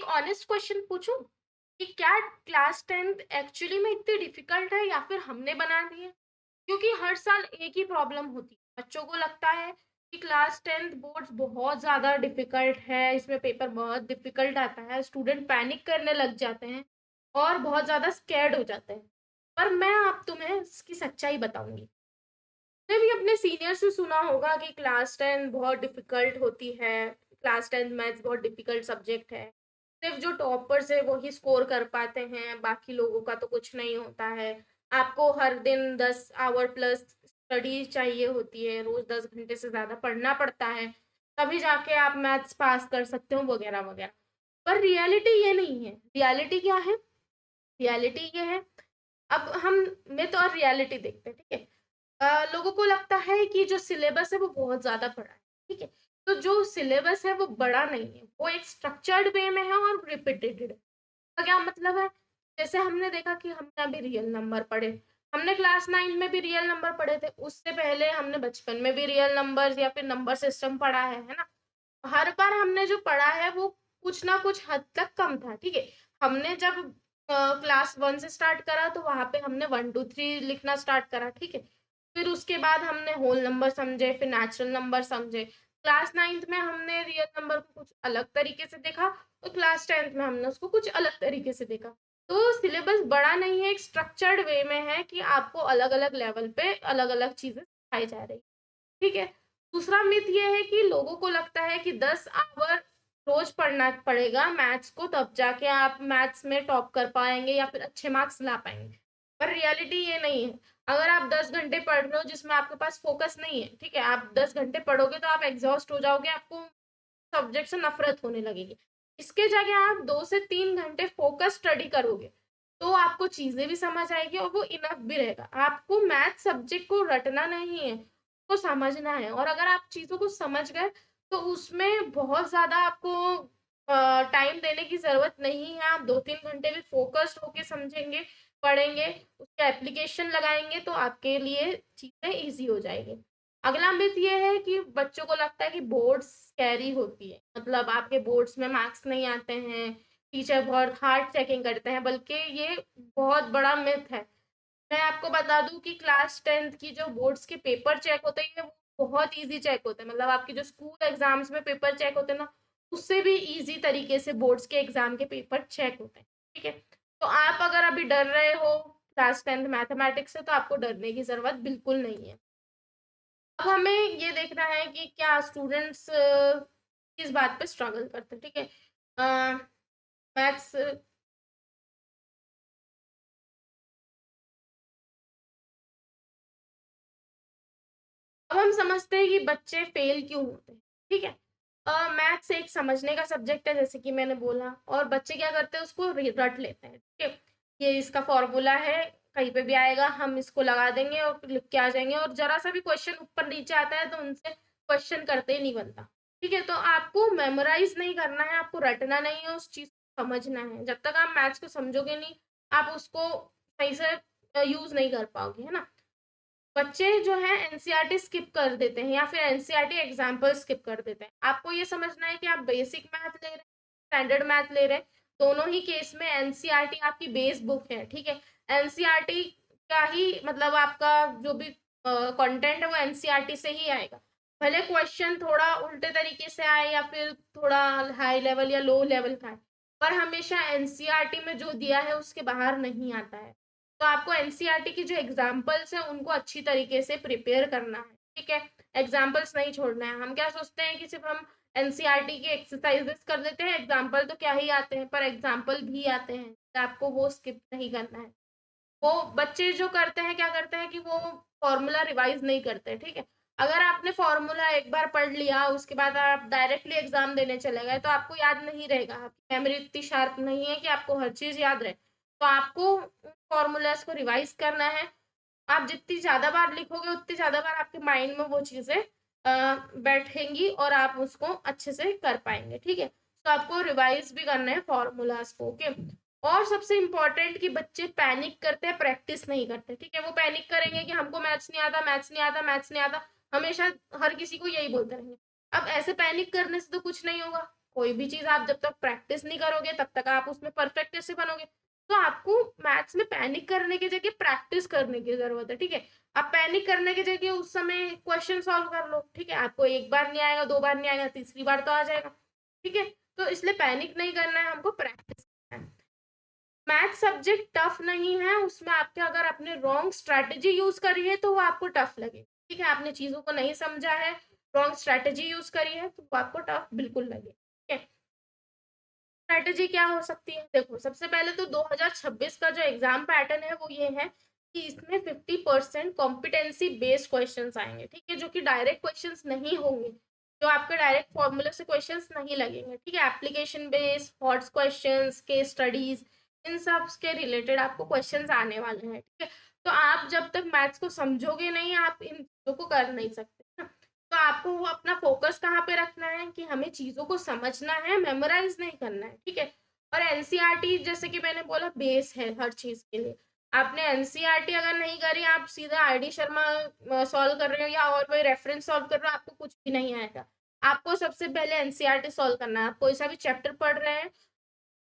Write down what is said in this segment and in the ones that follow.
Honest question पूछूं कि क्या क्लास 10th एक्चुअली में इतनी डिफिकल्ट है या फिर हमने बना दी है? क्योंकि हर साल एक ही प्रॉब्लम होती है, बच्चों को लगता है कि क्लास 10th बोर्ड्स बहुत ज़्यादा डिफिकल्ट है, इसमें पेपर बहुत डिफिकल्ट आता है, स्टूडेंट पैनिक करने लग जाते हैं और बहुत ज़्यादा स्कैर्ड हो जाते हैं। पर मैं अब तुम्हें इसकी सच्चाई बताऊंगी। तुमने भी अपने सीनियर से सुना होगा कि क्लास 10 बहुत डिफिकल्ट होती है, क्लास 10 मैथ्स बहुत डिफिकल्ट सब्जेक्ट है, सिर्फ जो टॉपर्स है वो ही स्कोर कर पाते हैं, बाकी लोगों का तो कुछ नहीं होता है। आपको हर दिन 10 आवर प्लस स्टडी चाहिए होती है, रोज 10 घंटे से ज्यादा पढ़ना पड़ता है, तभी जाके आप मैथ्स पास कर सकते हो वगैरह वगैरह। पर रियलिटी ये नहीं है। रियलिटी क्या है? रियलिटी ये है, अब हम मिथ और रियलिटी देखते हैं, ठीक है। लोगों को लगता है कि जो सिलेबस है वो बहुत ज्यादा बड़ा है, ठीक है। तो जो सिलेबस है वो बड़ा नहीं है, वो एक स्ट्रक्चर्ड वे में है और रिपीटेड है। का क्या मतलब है? जैसे हमने देखा कि हमने अभी रियल नंबर पढ़े, हमने क्लास 9 में भी रियल नंबर पढ़े थे, उससे पहले हमने बचपन में भी रियल नंबर्स या फिर नंबर सिस्टम पढ़ा है ना। हर बार हमने जो पढ़ा है वो कुछ ना कुछ हद तक कम था, ठीक है। हमने जब क्लास 1 से स्टार्ट करा तो वहां पे हमने 1 2 3 लिखना स्टार्ट करा, ठीक है। फिर उसके बाद हमने होल नंबर समझे, फिर नेचुरल नंबर समझे। क्लास 9th में हमने रियल नंबर को कुछ अलग तरीके से देखा और क्लास 10th में हमने उसको कुछ अलग तरीके से देखा। तो सिलेबस बड़ा नहीं है, एक स्ट्रक्चर्ड वे में है कि आपको अलग अलग लेवल पे अलग अलग चीजें सिखाई जा रही, ठीक है। दूसरा मिथ ये है कि लोगों को लगता है कि 10 आवर रोज पढ़ना पड़ेगा मैथ्स को, तब जाके आप मैथ्स में टॉप कर पाएंगे या फिर अच्छे मार्क्स ला पाएंगे। पर रियलिटी ये नहीं है। अगर आप 10 घंटे पढ़ रहे हो जिसमें आपके पास फोकस नहीं है, ठीक है, आप 10 घंटे पढ़ोगे तो आप एग्जॉस्ट हो जाओगे, आपको सब्जेक्ट से नफरत होने लगेगी। इसके जगह आप 2 से 3 घंटे फोकस स्टडी करोगे तो आपको चीजें भी समझ आएगी और वो इनफ भी रहेगा। आपको मैथ सब्जेक्ट को रटना नहीं है, को समझना है। और अगर आप चीजों को समझ गए तो उसमें बहुत ज्यादा आपको टाइम देने की जरूरत नहीं है। आप 2 3 घंटे भी फोकस्ड होके समझेंगे, पढ़ेंगे, उसके एप्लीकेशन लगाएंगे तो आपके लिए चीजें इजी हो जाएगी। अगला मिथ ये है कि बच्चों को लगता है कि बोर्ड्स कैरी होती है, मतलब आपके बोर्ड्स में मार्क्स नहीं आते हैं, टीचर बहुत हार्ड चेकिंग करते हैं, बल्कि ये बहुत बड़ा मिथ है। मैं आपको बता दूं कि क्लास 10th की जो बोर्ड्स के पेपर चेक होते हैं वो बहुत इजी चेक होते हैं, मतलब आपके जो स्कूल एग्जाम्स में पेपर चेक होते हैं ना, उससे भी इजी तरीके से बोर्ड्स के एग्जाम के पेपर चेक होते हैं, ठीक है। तो आप अगर अभी डर रहे हो क्लास 10th मैथमेटिक्स से तो आपको डरने की जरूरत बिल्कुल नहीं है। अब हमें ये देखना है कि क्या स्टूडेंट्स किस बात पे स्ट्रगल करते हैं, ठीक है। मैथ्स, अब हम समझते हैं कि बच्चे फेल क्यों होते हैं, ठीक है। मैथ्स एक समझने का सब्जेक्ट है जैसे कि मैंने बोला, और बच्चे क्या करते हैं उसको रट लेते हैं, ठीक है। ये इसका फॉर्मूला है, कहीं पे भी आएगा हम इसको लगा देंगे और लिख के आ जाएंगे, और जरा सा भी क्वेश्चन ऊपर नीचे आता है तो उनसे क्वेश्चन करते ही नहीं बनता, ठीक है। तो आपको मेमोराइज नहीं करना है, आपको रटना नहीं है, उस चीज को समझना है। जब तक आप मैथ्स को समझोगे नहीं, आप उसको सही से यूज नहीं कर पाओगे, है ना। बच्चे जो है एनसीईआरटी स्किप कर देते हैं या फिर एनसीईआरटी एग्जाम्पल स्किप कर देते हैं। आपको ये समझना है कि आप बेसिक मैथ ले रहे हैं, स्टैंडर्ड मैथ ले रहे हैं, दोनों ही केस में एनसीईआरटी आपकी बेस बुक है, ठीक है। एनसीईआरटी का ही मतलब आपका जो भी कंटेंट है वो एनसीईआरटी से ही आएगा। भले क्वेश्चन थोड़ा उल्टे तरीके से आए या फिर थोड़ा हाई लेवल या लो लेवल का है, पर हमेशा एनसीईआरटी में जो दिया है उसके बाहर नहीं आता है। तो आपको एनसीईआरटी की जो एग्जाम्पल्स हैं उनको अच्छी तरीके से प्रिपेयर करना है, ठीक है। एग्जाम्पल्स नहीं छोड़ना है। हम क्या सोचते हैं कि सिर्फ हम एनसीईआरटी की एक्सरसाइजेस कर लेते हैं, एग्जाम्पल तो क्या ही आते हैं, पर एग्जाम्पल भी आते हैं, तो आपको वो स्किप नहीं करना है। वो बच्चे जो करते हैं क्या करते हैं कि वो फॉर्मूला रिवाइज नहीं करते, ठीक है। अगर आपने फॉर्मूला एक बार पढ़ लिया उसके बाद आप डायरेक्टली एग्जाम देने चले गए तो आपको याद नहीं रहेगा, आपकी मेमोरी इतनी शार्प नहीं है कि आपको हर चीज याद रहे। तो आपको फॉर्मूलाज को रिवाइज करना है। आप जितनी ज्यादा बार लिखोगे उतनी ज्यादा बार आपके माइंड में वो चीजें बैठेंगी और आप उसको अच्छे से कर पाएंगे, ठीक है। तो आपको रिवाइज भी करना है फॉर्मूलाज को, ओके। और सबसे इम्पोर्टेंट कि बच्चे पैनिक करते हैं, प्रैक्टिस नहीं करते, ठीक है। वो पैनिक करेंगे कि हमको मैथ्स नहीं आता, मैथ्स नहीं आता, मैथ्स नहीं आता, हमेशा हर किसी को यही बोलते रहेंगे। अब ऐसे पैनिक करने से तो कुछ नहीं होगा। कोई भी चीज आप जब तक प्रैक्टिस नहीं करोगे तब तक आप उसमें परफेक्ट कैसे बनोगे। तो आपको मैथ्स में पैनिक करने की जगह प्रैक्टिस करने की जरूरत है, ठीक है। आप पैनिक करने की जगह उस समय क्वेश्चन सॉल्व कर लो, ठीक है। आपको एक बार नहीं आएगा, दो बार नहीं आएगा, तीसरी बार तो आ जाएगा, ठीक है। तो इसलिए पैनिक नहीं करना है, हमको प्रैक्टिस करना है। मैथ सब्जेक्ट टफ नहीं है, उसमें आपके अगर आपने रॉन्ग स्ट्रैटेजी यूज करी है तो वो आपको टफ लगे, ठीक है। आपने चीजों को नहीं समझा है, रॉन्ग स्ट्रैटेजी यूज करी है तो वो आपको टफ बिल्कुल लगे, ठीक है। स्ट्रैटेजी क्या हो सकती है, देखो सबसे पहले तो 2026 का जो एग्जाम पैटर्न है वो ये है कि इसमें 50% कॉम्पिटेंसी बेस्ड क्वेश्चंस आएंगे, ठीक है, जो कि डायरेक्ट क्वेश्चंस नहीं होंगे, जो आपके डायरेक्ट फॉर्मूले से क्वेश्चंस नहीं लगेंगे, ठीक है। Application based hot questions, case studies, इन सब के रिलेटेड आपको क्वेश्चंस आने वाले हैं, ठीक है। तो आप जब तक मैथ्स को समझोगे नहीं, आप इन चीजों को कर नहीं सकते ना। तो आपको वो अपना फोकस कहाँ पे रखना है कि हमें चीजों को समझना है, मेमोराइज नहीं करना है, ठीक है। और एनसीईआरटी जैसे कि मैंने बोला बेस है हर चीज के लिए। आपने एनसीईआरटी अगर नहीं करी, आप सीधा आईडी शर्मा सॉल्व कर रहे हो या और कोई रेफरेंस सॉल्व कर रहे हो, आपको कुछ भी नहीं आएगा। आपको सबसे पहले एनसीईआरटी सॉल्व करना है। आप कोई सा भी चैप्टर पढ़ रहे हैं,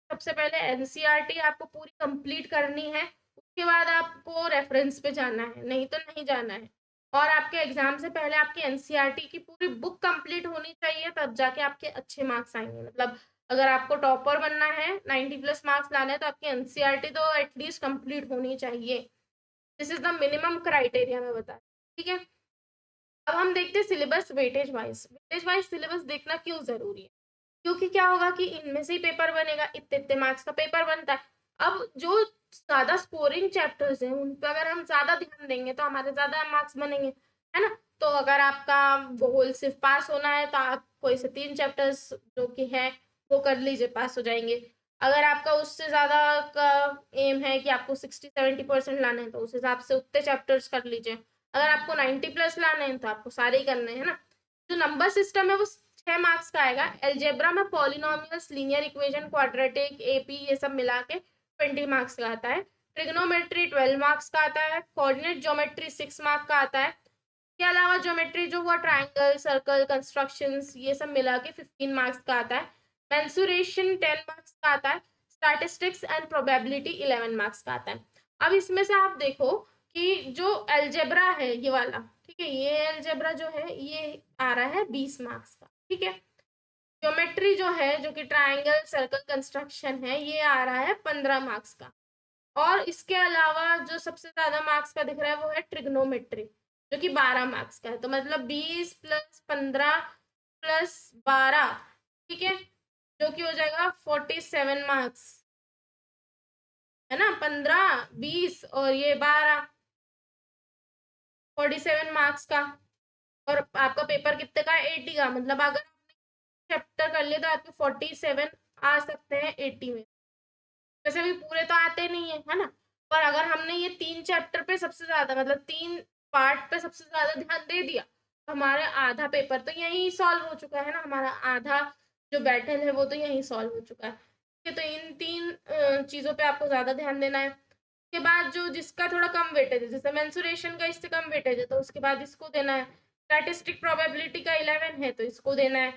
सबसे पहले एनसीईआरटी आपको पूरी कंप्लीट करनी है, उसके बाद आपको रेफरेंस पे जाना है, नहीं तो नहीं जाना है। और आपके एग्जाम से पहले आपकी एनसीईआरटी की पूरी बुक कंप्लीट होनी चाहिए, तब जाके आपके अच्छे मार्क्स आएंगे। मतलब अगर आपको टॉपर बनना है, 90+ मार्क्स लाने हैं, तो आपकी एनसीईआरटी तो एटलीस्ट कंप्लीट होनी चाहिए। This is the minimum criteria मैं बता, ठीक है। अब हम देखते हैं syllabus weightage wise. Weightage wise syllabus देखना क्यों जरूरी है, क्योंकि क्या होगा कि इनमें से ही पेपर बनेगा, इतने इतने मार्क्स का पेपर बनता है। अब जो ज्यादा स्कोरिंग चैप्टर्स हैं उन पर अगर हम ज्यादा ध्यान देंगे तो हमारे ज्यादा मार्क्स बनेंगे, है ना। तो अगर आपका गोल सिर्फ पास होना है तो आप कोई से 3 चैप्टर्स जो कि है वो कर लीजिए, पास हो जाएंगे। अगर आपका उससे ज्यादा का एम है कि आपको 60-70% लाने हैं तो उस हिसाब से उतने चैप्टर्स कर लीजिए। अगर आपको 90+ लाने हैं तो आपको सारे ही करने हैं ना। जो नंबर सिस्टम है वो 6 मार्क्स का आएगा। एल्जेब्रा में polynomials, linear equation, quadratic, AP, ये सब मिला के 20 मार्क्स का आता है। ट्रिग्नोमेट्री 12 मार्क्स का आता है। कोऑर्डिनेट ज्योमेट्री 6 मार्क का आता है। के अलावा ज्योमेट्री जो हुआ ट्राइंगल, सर्कल, कंस्ट्रक्शंस, ये सब मिला के 15 मार्क्स का आता है। मेंसुरेशन 10 मार्क्स का आता है। स्टैटिस्टिक्स एंड प्रोबेबिलिटी 11 मार्क्स का आता है। अब इसमें से आप देखो कि जो एल्जेब्रा है ये वाला, ठीक है, ये एल्जेब्रा जो है ये आ रहा है 20 मार्क्स का, ठीक है। ज्योमेट्री जो है, जो कि ट्राइंगल, सर्कल, कंस्ट्रक्शन है, ये आ रहा है 15 मार्क्स का। और इसके अलावा जो सबसे ज्यादा मार्क्स का दिख रहा है वो है ट्रिग्नोमेट्री, जो कि 12 मार्क्स का है। तो मतलब 20 + 15 + 12, ठीक है, जो कि हो जाएगा 47 मार्क्स, है ना। 15, 20 और ये 12, 47 मार्क्स का। और आपका पेपर कितने का है, 80 का। मतलब अगर चैप्टर कर लिए तो आपके 47 आ सकते हैं 80 में। वैसे भी पूरे तो आते नहीं है ना। पर अगर हमने ये 3 चैप्टर पे सबसे ज्यादा, मतलब 3 पार्ट पे सबसे ज्यादा ध्यान दे दिया, तो हमारे आधा पेपर तो यही सॉल्व हो चुका है ना। हमारा आधा जो बैटल है वो तो यही सॉल्व हो चुका है, ठीक है। तो इन 3 चीजों पे आपको ज्यादा ध्यान देना है। उसके बाद जो जिसका थोड़ा कम वेटेज है, जैसे मेंसुरेशन का इससे कम वेटेज है, तो उसके बाद इसको देना है। स्टैटिस्टिक प्रोबेबिलिटी का 11 है तो इसको देना है।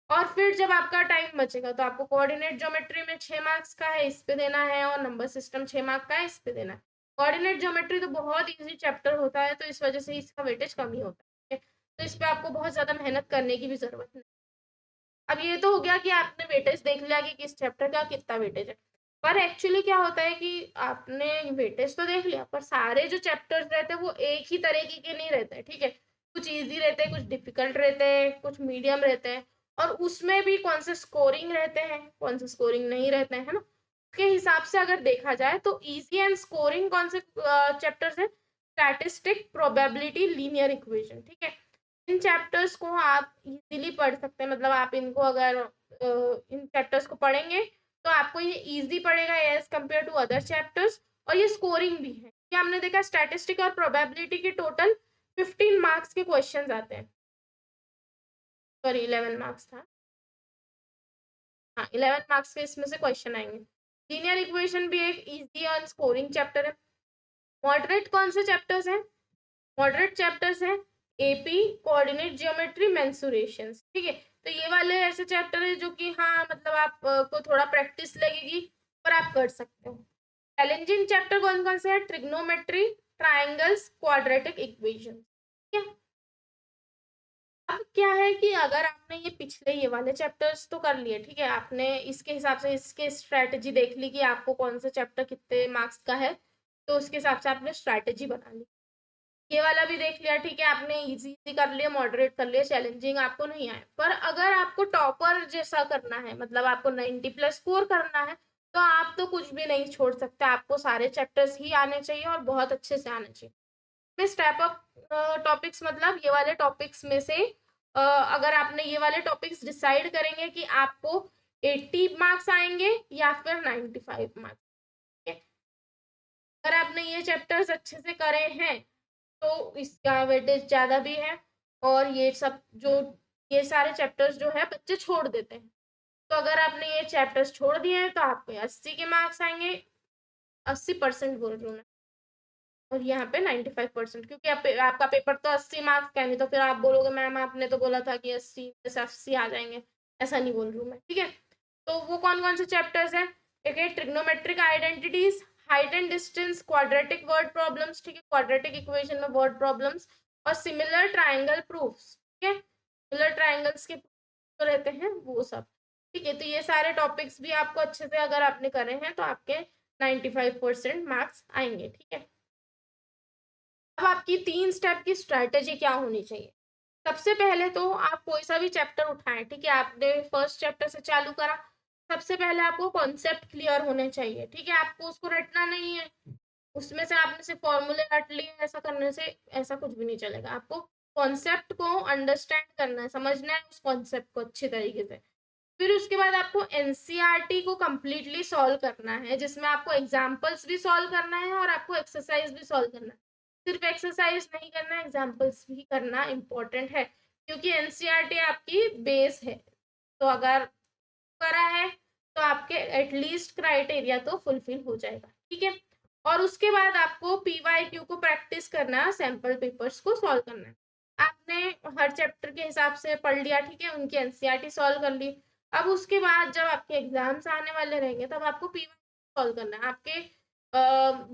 और फिर जब आपका टाइम बचेगा तो आपको कोऑर्डिनेट ज्योमेट्री में 6 मार्क्स का है, इस पे देना है। और नंबर सिस्टम 6 मार्क का है, इस पे देना है। कोऑर्डिनेट ज्योमेट्री तो बहुत इजी चैप्टर होता है, तो इस वजह से इसका वेटेज कम ही होता है, तो इस पे आपको बहुत ज्यादा मेहनत करने की भी जरूरत नहीं। अब ये तो हो गया कि आपने वेटेज देख लिया कि किस चैप्टर का कितना वेटेज है। पर एक्चुअली क्या होता है कि आपने वेटेज तो देख लिया, पर सारे जो चैप्टर्स रहते हैं वो एक ही तरीके के नहीं रहते, ठीक है। कुछ इजी रहते हैं, कुछ डिफिकल्ट रहते हैं, कुछ मीडियम रहते हैं। और उसमें भी कौन से स्कोरिंग रहते हैं, कौन से स्कोरिंग नहीं रहते हैं, है ना। उसके हिसाब से अगर देखा जाए तो इजी एंड स्कोरिंग कौन से चैप्टर्स है, स्टैटिस्टिक, प्रोबेबिलिटी, लीनियर इक्वेशन, ठीक है। इन चैप्टर्स को आप इजीली पढ़ सकते हैं। मतलब आप इनको अगर इन चैप्टर्स को पढ़ेंगे तो आपको ये इजी पड़ेगा as compare to other chapters. और ये स्कोरिंग भी है कि हमने देखा स्टैटिस्टिक और प्रोबेबिलिटी के टोटल 15 मार्क्स के क्वेश्चन आते हैं। सॉरी 11 मार्क्स था, हाँ 11 मार्क्स के इसमें से क्वेश्चन आएंगे। लीनियर इक्वेशन भी एक इजी और स्कोरिंग चैप्टर है। मॉडरेट कौन से चैप्टर्स हैं, मॉडरेट चैप्टर्स हैं एपी, कोऑर्डिनेट ज्योमेट्री, मेंसुरेशंस, ठीक है। तो ये वाले ऐसे चैप्टर है जो कि हाँ मतलब आप को थोड़ा प्रैक्टिस लगेगी पर आप कर सकते हो। चैलेंजिंग चैप्टर कौन कौन से है? Trigonometry, triangles, quadratic equation. ठीक है, अब क्या है कि अगर आपने ये वाले चैप्टर्स तो कर लिए, ठीक है, आपने इसके हिसाब से इसके स्ट्रैटेजी देख ली कि आपको कौन सा चैप्टर कितने मार्क्स का है, तो उसके हिसाब से आपने स्ट्रैटेजी बना ली। ये वाला भी देख लिया, ठीक है, आपने इजी इजी कर लिया, मॉडरेट कर लिया, चैलेंजिंग आपको नहीं आए। पर अगर आपको टॉपर जैसा करना है, मतलब आपको 90+ स्कोर करना है, तो आप तो कुछ भी नहीं छोड़ सकते, आपको सारे चैप्टर्स ही आने चाहिए और बहुत अच्छे से आने चाहिए। इस टाइप ऑफ टॉपिक्स, मतलब ये वाले टॉपिक्स में से अगर आपने ये वाले टॉपिक्स डिसाइड करेंगे कि आपको 80 मार्क्स आएंगे या फिर 95 मार्क्स। अगर आपने ये चैप्टर्स अच्छे से करे हैं तो इसका वेटेज ज्यादा भी है। और ये सब जो ये सारे चैप्टर्स जो है बच्चे छोड़ देते हैं, तो अगर आपने ये चैप्टर्स छोड़ दिए हैं तो आपको 80 के मार्क्स आएंगे, 80% बोल रही हूँ मैं, और यहाँ पे 95%, क्योंकि आपका पेपर तो 80 मार्क्स का है, नहीं तो फिर आप बोलोगे मैम आपने तो बोला था कि 80 में से 80 आ जाएंगे। ऐसा नहीं बोल रही हूँ मैं, ठीक है। तो वो कौन कौन से चैप्टर्स हैं? एक है trigonometric identities, height and distance, quadratic word problems, ठीक है, क्वाड्रेटिक इक्वेशन में वर्ड प्रॉब्लम्स, और सिमिलर ट्राइंगल प्रूफ्स, ठीक है, सिमिलर ट्राइंगल्स के जो रहते हैं वो सब, ठीक है। तो ये सारे टॉपिक्स भी आपको अच्छे से अगर आपने करे हैं तो आपके 95% मार्क्स आएंगे, ठीक है। अब आपकी 3 स्टेप की स्ट्रेटेजी क्या होनी चाहिए? सबसे पहले तो आप कोई सा भी चैप्टर उठाएं, ठीक है, आपने फर्स्ट चैप्टर से चालू करा, सबसे पहले आपको कॉन्सेप्ट क्लियर होने चाहिए, ठीक है, आपको उसको रटना नहीं है, उसमें से आपने सिर्फ फॉर्मूले रट लिए, ऐसा करने से ऐसा कुछ भी नहीं चलेगा। आपको कॉन्सेप्ट को अंडरस्टैंड करना है, समझना है उस कॉन्सेप्ट को अच्छी तरीके से। फिर उसके बाद आपको एनसीईआरटी को कंप्लीटली सॉल्व करना है, जिसमें आपको एग्जाम्पल्स भी सॉल्व करना है और आपको एक्सरसाइज भी सॉल्व करना है। सिर्फ एक्सरसाइज नहीं करना, एग्जाम्पल्स भी करना इम्पोर्टेंट है, क्योंकि एनसीईआरटी आपकी बेस है। तो अगर करा है तो आपके एटलीस्ट क्राइटेरिया तो फुलफिल हो जाएगा, ठीक है। और उसके बाद आपको पीवाईक्यू को प्रैक्टिस करना है, सैंपल पेपर्स को सॉल्व करना है। आपने हर चैप्टर के हिसाब से पढ़ लिया, ठीक है, उनकी एनसीईआरटी सॉल्व कर ली। अब उसके बाद जब आपके एग्जाम्स आने वाले रहेंगे तब आपको पीवाईक्यू सॉल्व करना है। आपके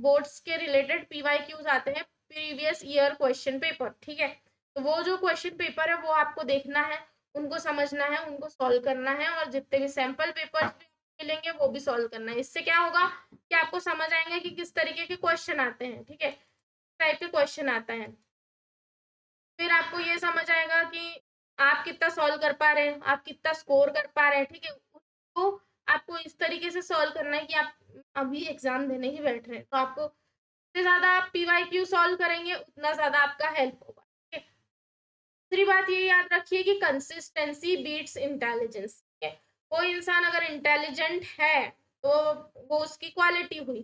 बोर्ड्स के रिलेटेड पीवाईक्यूज आते हैं, प्रीवियस ईयर क्वेश्चन पेपर, ठीक है। तो वो जो क्वेश्चन पेपर है वो आपको देखना है, उनको समझना है, उनको सॉल्व करना है, और जितने भी सैंपल पेपर्स मिलेंगे वो भी सॉल्व करना है। इससे क्या होगा कि आपको समझ आएंगे कि किस तरीके के क्वेश्चन आते हैं, ठीक है, टाइप के क्वेश्चन आता है। फिर आपको ये समझ आएगा कि आप कितना सॉल्व कर पा रहे हैं, आप कितना स्कोर कर पा रहे हैं, ठीक है। उसको आपको इस तरीके से सॉल्व करना है कि आप अभी एग्जाम देने ही बैठ रहे हैं, तो आपको जितने ज्यादा आप पीवाईक्यू सॉल्व करेंगे उतना ज्यादा आपका हेल्प होगा, ठीक है। दूसरी बात ये याद रखिए कि कंसिस्टेंसी बीट्स इंटेलिजेंस, ठीक है। कोई इंसान अगर इंटेलिजेंट है तो वो उसकी क्वालिटी हुई,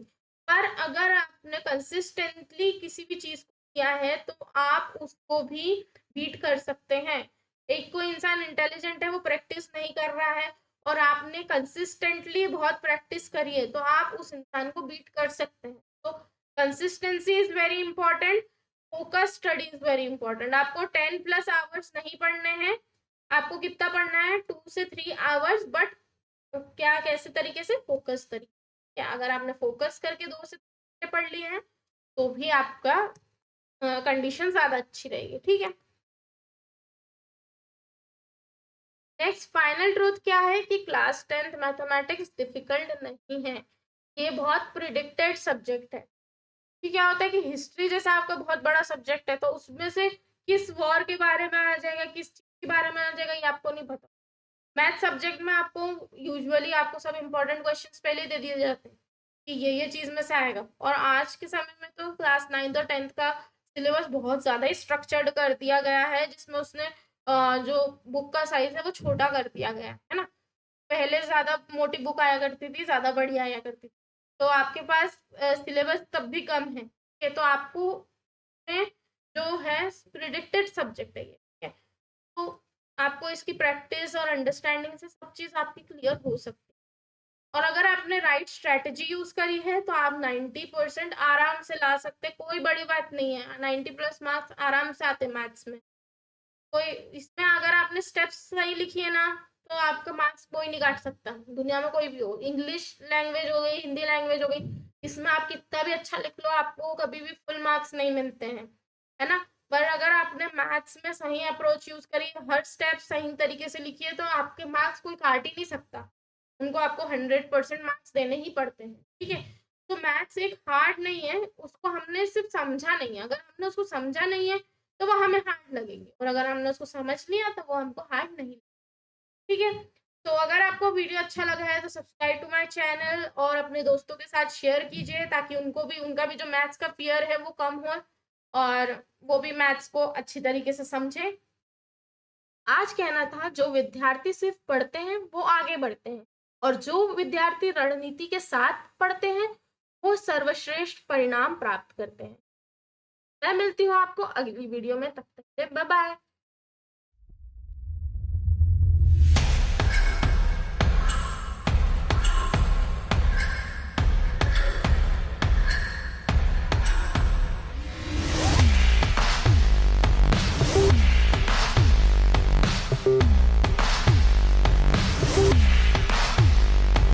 पर अगर आपने कंसिस्टेंटली किसी भी चीज को किया है तो आप उसको भी बीट कर सकते हैं। एक कोई इंसान इंटेलिजेंट है, वो प्रैक्टिस नहीं कर रहा है, और आपने कंसिस्टेंटली बहुत प्रैक्टिस करी है, तो आप उस इंसान को बीट कर सकते हैं। तो consistency is very important, focus study is very important. आपको 10+ आवर्स नहीं पढ़ने हैं, आपको कितना पढ़ना है? 2 से 3 आवर्स, बट क्या कैसे तरीके से? फोकस तरीके। क्या अगर आपने फोकस करके 2 से 3 पढ़ लिए हैं तो भी आपका कंडीशन ज्यादा अच्छी रहेगी, ठीक है। नेक्स्ट फाइनल ट्रूथ क्या है कि क्लास 10th मैथमेटिक्स डिफिकल्ट नहीं है, ये बहुत प्रिडिक्टेड सब्जेक्ट है। कि क्या होता है कि हिस्ट्री जैसा आपका बहुत बड़ा सब्जेक्ट है, तो उसमें से किस वॉर के बारे में आ जाएगा, किस चीज के बारे में आ जाएगा, ये आपको नहीं पता। मैथ सब्जेक्ट में आपको यूजुअली आपको सब इंपॉर्टेंट क्वेश्चंस पहले ही दे दिए जाते हैं कि ये चीज में से आएगा। और आज के समय में तो क्लास 9th और 10th का सिलेबस बहुत ज्यादा ही स्ट्रक्चर्ड कर दिया गया है, जिसमें उसने जो बुक का साइज है वो छोटा कर दिया गया है ना। पहले ज्यादा मोटी बुक आया करती थी, ज्यादा बड़ी आया करती थी, तो आपके पास सिलेबस तब भी कम है, ठीक है। तो आपको जो है प्रिडिक्टेड सब्जेक्ट है ये, ठीक है। तो आपको इसकी प्रैक्टिस और अंडरस्टैंडिंग से सब चीज आपकी क्लियर हो सकती है। और अगर आपने राइट स्ट्रेटेजी यूज करी है तो आप 90% आराम से ला सकते, कोई बड़ी बात नहीं है, 90+ मार्क्स आराम से आते मैथ्स में। कोई इसमें अगर आपने स्टेप्स सही लिखी है ना, तो आपका मार्क्स कोई नहीं काट सकता, दुनिया में कोई भी हो। इंग्लिश लैंग्वेज हो गई, हिंदी लैंग्वेज हो गई, इसमें आप कितना भी अच्छा लिख लो, आपको कभी भी फुल मार्क्स नहीं मिलते हैं, है ना। पर अगर आपने मैथ्स में सही अप्रोच यूज करी, हर स्टेप सही तरीके से लिखी है, तो आपके मार्क्स कोई काट ही नहीं सकता, उनको आपको 100% मार्क्स देने ही पड़ते हैं, ठीक है। तो मैथ्स एक हार्ड नहीं है, उसको हमने सिर्फ समझा नहीं है, अगर हमने उसको समझा नहीं है तो वो हमें हार्ड लगेंगे, और अगर हमने उसको समझ लिया तो वो हमको हार्ड नहीं, ठीक है। तो अगर आपको वीडियो अच्छा लगा है तो सब्सक्राइब टू माय चैनल और अपने दोस्तों के साथ शेयर कीजिए, ताकि उनका भी जो मैथ्स का फियर है वो कम हो, और वो भी मैथ्स को अच्छी तरीके से समझे। आज कहना था, जो विद्यार्थी सिर्फ पढ़ते हैं वो आगे बढ़ते हैं, और जो विद्यार्थी रणनीति के साथ पढ़ते हैं वो सर्वश्रेष्ठ परिणाम प्राप्त करते हैं। मैं मिलती हूँ आपको अगली वीडियो में, तब तक के बाय बाय।